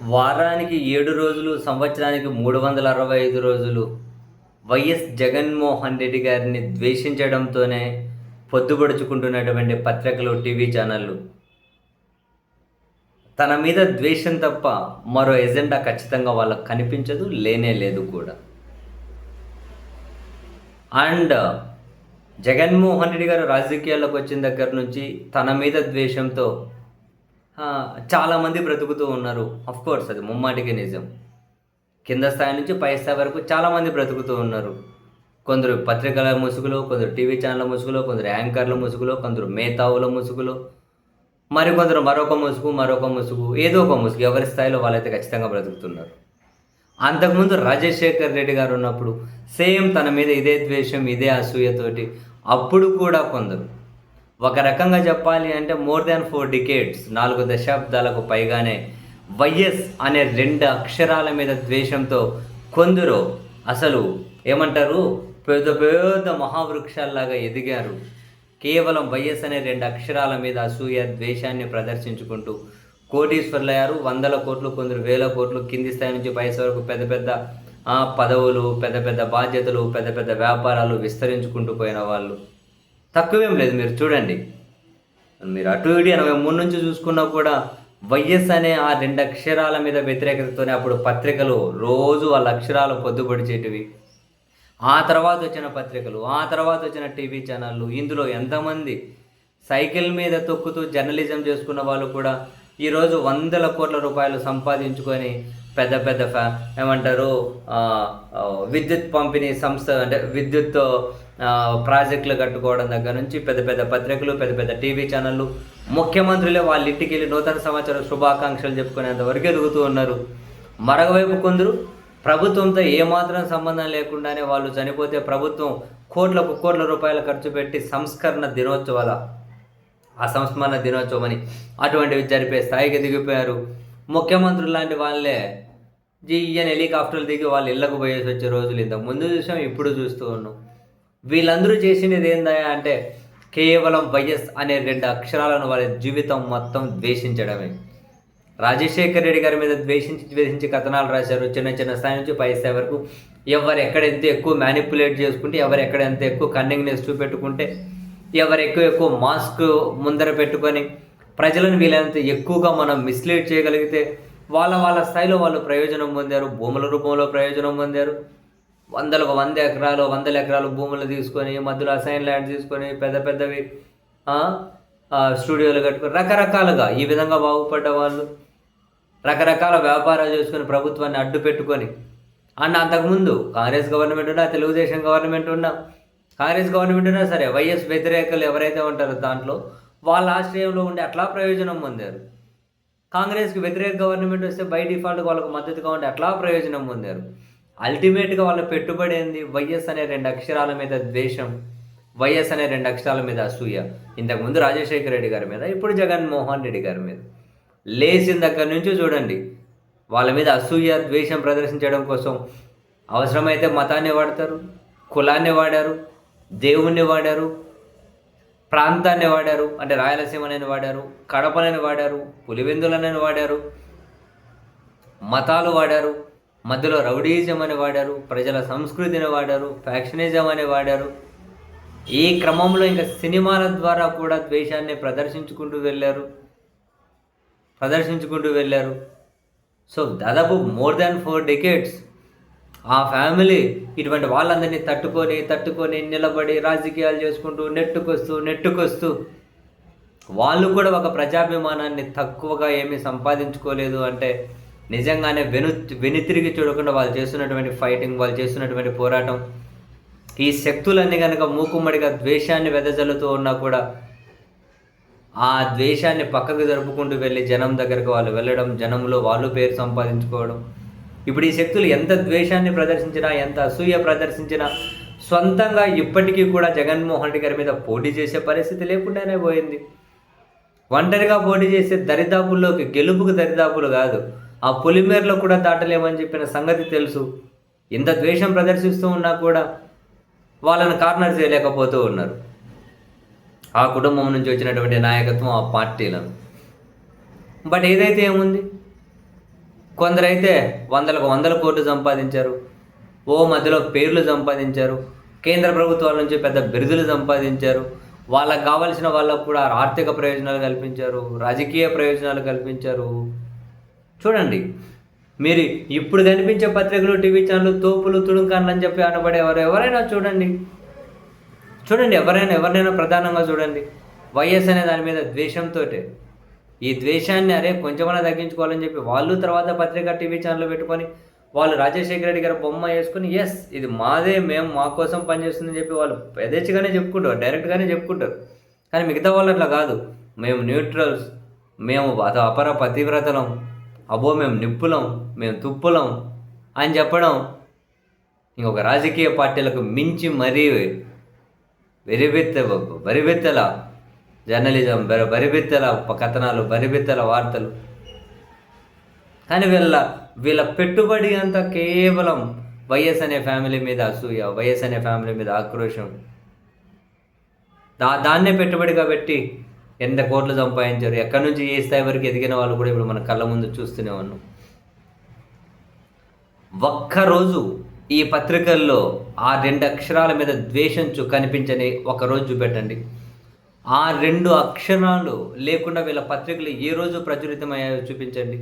వారానికి 7 రోజులు, సంవత్సరానికి 365 రోజులు వైఎస్ జగన్మోహన్ రెడ్డి గారిని ద్వేషించడంతోనే పొద్దుగడుచుకుంటున్నటువంటి పత్రికలు, టీవీ ఛానళ్ళు తన మీద ద్వేషం తప్ప మరో ఎజెండా ఖచ్చితంగా వాళ్ళకి కనిపించదు. లేనే లేదు కూడా. అండ్ జగన్మోహన్ రెడ్డి గారు రాజకీయాల్లోకి వచ్చిన దగ్గర నుంచి తన మీద ద్వేషంతో చాలామంది బ్రతుకుతూ ఉన్నారు. అఫ్కోర్స్ అది ముమ్మాటికి నిజం. కింద స్థాయి నుంచి పై స్థాయి వరకు చాలామంది బ్రతుకుతూ ఉన్నారు. కొందరు పత్రికల ముసుగులో, కొందరు టీవీ ఛానళ్ళ ముసుగులో, కొందరు యాంకర్ల ముసుగులో, కొందరు మేధావుల ముసుగులో, మరికొందరు మరొక ముసుగు, ఏదో ఒక ముసుగు, ఎవరి స్థాయిలో వాళ్ళైతే ఖచ్చితంగా బ్రతుకుతున్నారు. అంతకుముందు రాజశేఖర్ రెడ్డి గారు ఉన్నప్పుడు సేమ్ తన మీద ఇదే ద్వేషం, ఇదే అసూయతోటి అప్పుడు కూడా కొందరు, ఒక రకంగా చెప్పాలి అంటే మోర్ దాన్ 4 డికేడ్స్, 4 దశాబ్దాలకు పైగానే వైఎస్ అనే 2 అక్షరాల మీద ద్వేషంతో కొందరు అసలు ఏమంటారు, పెద్ద పెద్ద మహావృక్షాల్లాగా ఎదిగారు. కేవలం వైఎస్ అనే 2 అక్షరాల మీద అసూయ, ద్వేషాన్ని ప్రదర్శించుకుంటూ కోటీశ్వర్లయ్యారు. 100 కోట్లు, కొందరు 1000 కోట్లు, కింది స్థాయి నుంచి పై వరకు పెద్ద పెద్ద పదవులు, పెద్ద పెద్ద బాధ్యతలు, పెద్ద పెద్ద వ్యాపారాలు విస్తరించుకుంటూ పోయిన వాళ్ళు తక్కువేం లేదు. మీరు చూడండి, మీరు అటు ఇటు 83 నుంచి చూసుకున్నా కూడా వైఎస్ అనే ఆ 2 అక్షరాల మీద వ్యతిరేకతతోనే అప్పుడు పత్రికలు రోజు వాళ్ళ అక్షరాలు పొద్దుపడిచేటివి. ఆ తర్వాత వచ్చిన పత్రికలు, ఆ తర్వాత వచ్చిన టీవీ ఛానళ్ళు, ఇందులో ఎంతమంది సైకిల్ మీద తొక్కుతూ జర్నలిజం చేసుకున్న వాళ్ళు కూడా ఈరోజు 100 కోట్ల రూపాయలు సంపాదించుకొని పెద్ద పెద్ద ఏమంటారు విద్యుత్ పంపిణీ సంస్థ, అంటే విద్యుత్ ప్రాజెక్టులు కట్టుకోవడం దగ్గర నుంచి పెద్ద పెద్ద పత్రికలు, పెద్ద పెద్ద టీవీ ఛానళ్ళు, ముఖ్యమంత్రులే వాళ్ళ ఇంటికి వెళ్ళి నూతన సంవత్సర శుభాకాంక్షలు చెప్పుకునేంతవరకు ఎదుగుతూ ఉన్నారు. మరొకవైపు కొందరు ప్రభుత్వంతో ఏమాత్రం సంబంధం లేకుండానే వాళ్ళు చనిపోతే ప్రభుత్వం కోట్ల రూపాయలు ఖర్చు పెట్టి సంస్కరణ దినోత్సవాల, ఆ సంస్మరణ దినోత్సవం అని అటువంటివి జరిపే స్థాయికి దిగిపోయారు. ముఖ్యమంత్రులు లాంటి వాళ్ళే జీఎన్ హెలికాప్టర్లు దిగి వాళ్ళు ఇళ్లకు పోయేసి వచ్చే రోజులు ఇంతకు ముందు చూసాం, ఇప్పుడు చూస్తూ ఉన్నాం. వీళ్ళందరూ చేసినది ఏందా అంటే కేవలం వైఎస్ అనే 2 అక్షరాలను వాళ్ళ జీవితం మొత్తం ద్వేషించడమే. రాజశేఖర్ రెడ్డి గారి మీద ద్వేషించి కథనాలు రాశారు. చిన్న స్థాయి నుంచి పై స్థాయి వరకు ఎవరు ఎక్కడెంత ఎక్కువ మ్యానిపులేట్ చేసుకుంటే, ఎవరు ఎక్కడెంత ఎక్కువ కన్నింగ్నెస్ చూపెట్టుకుంటే, ఎవరు ఎక్కువ మాస్క్ ముందర పెట్టుకొని ప్రజలను వీలైనంత ఎక్కువగా మనం మిస్లీడ్ చేయగలిగితే వాళ్ళ స్థాయిలో వాళ్ళు ప్రయోజనం పొందారు. భూముల రూపంలో ప్రయోజనం పొందారు. 100 ఎకరాలు భూములు తీసుకొని, మధ్యలో అసైన్ ల్యాండ్ తీసుకొని, పెద్ద పెద్దవి స్టూడియోలు కట్టుకొని రకరకాలుగా ఈ విధంగా బాగుపడ్డ వాళ్ళు, రకరకాల వ్యాపారాలు చేసుకొని ప్రభుత్వాన్ని అడ్డు పెట్టుకొని, అంతకుముందు కాంగ్రెస్ గవర్నమెంట్ ఉన్నా, తెలుగుదేశం గవర్నమెంట్ ఉన్నా, కాంగ్రెస్ గవర్నమెంట్ ఉన్నా సరే వైఎస్ వ్యతిరేకలు ఎవరైతే ఉంటారో దాంట్లో వాళ్ళ ఆశ్రయంలో ఉండి అట్లా ప్రయోజనం పొందారు. కాంగ్రెస్కి వ్యతిరేక గవర్నమెంట్ వస్తే బై డిఫాల్ట్ వాళ్ళకు మద్దతుగా ఉండి అట్లా ప్రయోజనం పొందారు. అల్టిమేట్గా వాళ్ళ పెట్టుబడి ఏంది? వైఎస్ అనే 2 అక్షరాల మీద ద్వేషం, వైఎస్ అనే 2 అక్షరాల మీద అసూయ. ఇంతకుముందు రాజశేఖర రెడ్డి గారి మీద, ఇప్పుడు జగన్మోహన్ రెడ్డి గారి మీద. లేచిన దగ్గర నుంచి చూడండి, వాళ్ళ మీద అసూయ, ద్వేషం ప్రదర్శించడం కోసం అవసరమైతే మతాన్ని వాడతారు, కులాన్ని వాడారు, దేవుణ్ణి వాడారు, ప్రాంతాన్ని వాడారు, అంటే రాయలసీమని వాడారు, కడపనని వాడారు, పులివెందులనని వాడారు, మతాలు వాడారు, మధ్యలో రౌడీయిజం అని వాడారు, ప్రజల సంస్కృతిని వాడారు, ఫ్యాక్షనిజం అని వాడారు. ఈ క్రమంలో ఇంకా సినిమాల ద్వారా కూడా ద్వేషాన్ని ప్రదర్శించుకుంటూ వెళ్ళారు. సో దాదాపు మోర్ దాన్ 4 డికేడ్స్ ఆ ఫ్యామిలీ ఇటువంటి వాళ్ళందరినీ తట్టుకొని నిలబడి రాజకీయాలు చేసుకుంటూ నెట్టుకొస్తూ వాళ్ళు కూడా ఒక ప్రజాభిమానాన్ని తక్కువగా ఏమీ సంపాదించుకోలేదు. అంటే నిజంగానే వెనుతిరిగి చూడకుండా వాళ్ళు చేస్తున్నటువంటి ఫైటింగ్, వాళ్ళు చేస్తున్నటువంటి పోరాటం, ఈ శక్తులన్నీ కనుక మూకుమ్మడిగా ద్వేషాన్ని వెదజల్లుతూ ఉన్నా కూడా ఆ ద్వేషాన్ని పక్కకు జరుపుకుంటూ వెళ్ళి జనం దగ్గరకు వాళ్ళు వెళ్ళడం, జనంలో వాళ్ళు పేరు సంపాదించుకోవడం. ఇప్పుడు ఈ శక్తులు ఎంత ద్వేషాన్ని ప్రదర్శించినా, ఎంత అసూయ ప్రదర్శించినా సొంతంగా ఇప్పటికీ కూడా జగన్మోహన్ రెడ్డి గారి మీద పోటీ చేసే పరిస్థితి లేకుండానే పోయింది. ఒంటరిగా పోటీ చేసే దరిదాపుల్లోకి, గెలుపుకు దరిదాపులు కాదు, ఆ పులిమేరలో కూడా దాటలేమని చెప్పిన సంగతి తెలుసు. ఇంత ద్వేషం ప్రదర్శిస్తూ ఉన్నా కూడా వాళ్ళని కార్నర్ చేయలేకపోతూ ఉన్నారు ఆ కుటుంబం నుంచి వచ్చినటువంటి నాయకత్వం, ఆ పార్టీలను. బట్ ఏదైతే ఏముంది, కొందరైతే వందల కోట్లు సంపాదించారు. మధ్యలో పేర్లు సంపాదించారు. కేంద్ర ప్రభుత్వాల నుంచి పెద్ద బిరుదులు సంపాదించారు. వాళ్ళకి కావాల్సిన వాళ్ళకు కూడా ఆర్థిక ప్రయోజనాలు కల్పించారు. రాజకీయ ప్రయోజనాలు కల్పించారు. చూడండి, మీరు ఇప్పుడు కనిపించే పత్రికలు, టీవీ ఛానళ్ళు తోపులు, తుడుంకాన్లు అని చెప్పి అనబడేవారు ఎవరైనా చూడండి, ఎవరినైనా ప్రధానంగా చూడండి, వైఎస్ అనే దాని మీద ద్వేషంతో, ఈ ద్వేషాన్ని కొంచెమైనా తగ్గించుకోవాలని చెప్పి వాళ్ళు తర్వాత పత్రిక, టీవీ ఛానల్ పెట్టుకొని వాళ్ళు రాజశేఖర రెడ్డి గారి బొమ్మ వేసుకొని ఇది మాదే, మేము మా కోసం పనిచేస్తుందని చెప్పి వాళ్ళు యథేచ్ఛగానే చెప్పుకుంటారు, డైరెక్ట్గానే చెప్పుకుంటారు. కానీ మిగతా వాళ్ళు అట్లా కాదు. మేము న్యూట్రల్స్, మేము అపర పతివ్రతలం, మేము నిప్పులం, మేము తుప్పులం అని చెప్పడం ఇంకొక రాజకీయ పార్టీలకు మించి మరీ బరిబెత్తల జర్నలిజం, బరిబెత్తల కథనాలు, బరిబెత్తల వార్తలు. కానీ వీళ్ళ పెట్టుబడి అంతా కేవలం వైఎస్ అనే ఫ్యామిలీ మీద అసూయ, వైఎస్ అనే ఫ్యామిలీ మీద ఆక్రోషం. దాన్నే పెట్టుబడిగా పెట్టి ఎంత కోట్లు సంపాదించారు, ఎక్కడి నుంచి ఏ స్థాయి వరకు ఎదిగిన వాళ్ళు కూడా ఇప్పుడు మన కళ్ళ ముందు చూస్తూనే ఉన్నాం. ఒక్కరోజు ఈ పత్రికల్లో ఆ 2 అక్షరాల మీద ద్వేషం కనిపించని ఒకరోజు చూపెట్టండి. ఆ 2 అక్షరాలు లేకుండా వీళ్ళ పత్రికలు ఏ రోజు ప్రచురితమయ్యాయో చూపించండి.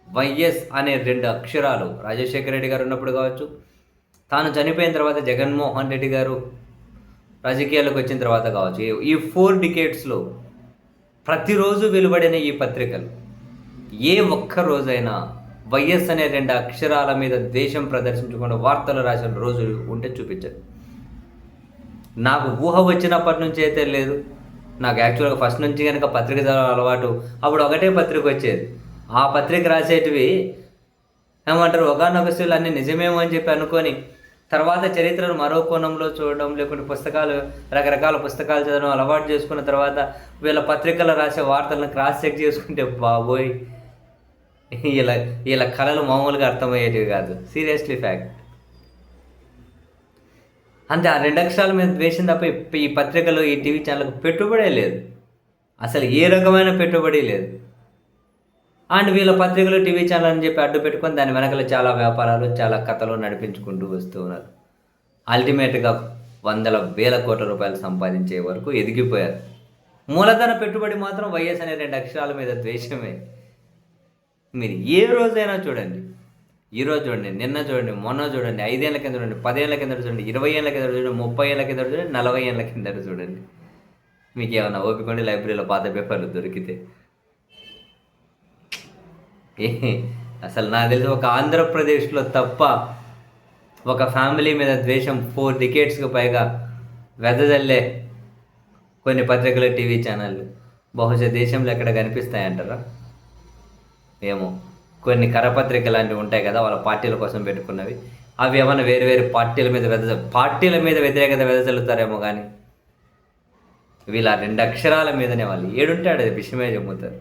వైఎస్ అనే 2 అక్షరాలు రాజశేఖర రెడ్డి గారు ఉన్నప్పుడు కావచ్చు, తాను చనిపోయిన తర్వాత జగన్మోహన్ రెడ్డి గారు రాజకీయాల్లోకి వచ్చిన తర్వాత కావచ్చు, ఈ 4 డికేట్స్లో ప్రతిరోజు వెలువడిన ఈ పత్రికలు ఏ ఒక్క రోజైనా వైఎస్ అనే 2 అక్షరాల మీద ద్వేషం ప్రదర్శించకుండా వార్తలు రాసిన రోజు ఉంటే చూపించండి. నాకు ఊహ వచ్చినప్పటి నుంచి అయితే లేదు. నాకు యాక్చువల్గా ఫస్ట్ నుంచి కనుక పత్రిక చదవడం అలవాటు. అప్పుడు ఒకటే పత్రిక వచ్చేది. ఆ పత్రిక రాసేటివి ఏమంటారు, ఒకనొక స్త్రీలు అన్నీ నిజమేమో అని చెప్పి అనుకొని తర్వాత చరిత్రను మరో కోణంలో చూడడం, లేకుంటే రకరకాల పుస్తకాలు చదవడం అలవాటు చేసుకున్న తర్వాత వీళ్ళ పత్రికలు రాసే వార్తలను క్రాస్ చెక్ చేసుకుంటే బాబోయ్, వీళ్ళ కళలు మామూలుగా అర్థమయ్యేటివి కాదు. Seriously fact. అంతే, ఆ 2 అక్షరాల మీద ద్వేషం తప్ప ఈ పత్రికలు, ఈ టీవీ ఛానళ్ళకు పెట్టుబడే లేదు. అసలు ఏ రకమైన పెట్టుబడి లేదు. అండ్ వీళ్ళ పత్రికలు, టీవీ ఛానల్ అని చెప్పి అడ్డు పెట్టుకొని దాని వెనకాల చాలా వ్యాపారాలు, చాలా కథలు నడిపించుకుంటూ వస్తూ ఉన్నారు. అల్టిమేట్గా వందల వేల కోట్ల రూపాయలు సంపాదించే వరకు ఎదిగిపోయారు. మూలధన పెట్టుబడి మాత్రం వైఎస్ అనే 2 అక్షరాల మీద ద్వేషమే. మీరు ఏ రోజైనా చూడండి, ఈరోజు చూడండి, నిన్న చూడండి, మొన్న చూడండి, 5 ఏళ్ల కింద చూడండి, 10 ఏళ్ల కింద చూడండి, 20 ఏళ్ల కింద చూడండి, 30 ఏళ్ల కింద చూడండి, 40 ఏళ్ల కింద చూడండి. మీకు ఏమైనా ఓపిక ఉండి లైబ్రరీలో పాత పేపర్లు దొరికితే. అసలు నాకు తెలిసి ఒక ఆంధ్రప్రదేశ్లో తప్ప ఒక ఫ్యామిలీ మీద ద్వేషం 4 డికేట్స్కి పైగా వెదజల్లే కొన్ని పత్రికలు, టీవీ ఛానళ్ళు బహుశా దేశంలో ఎక్కడ కనిపిస్తాయంటారా? ఏమో, కొన్ని కరపత్రిక లాంటివి ఉంటాయి కదా, వాళ్ళ పార్టీల కోసం పెట్టుకున్నవి. అవి ఏమైనా వేరు పార్టీల మీద వ్యతిరేకత వెదజల్లుతారేమో. కానీ వీళ్ళ 2 అక్షరాల మీదనే వాళ్ళు ఏడుంటే ఆడ విషయమే చెబుతారు.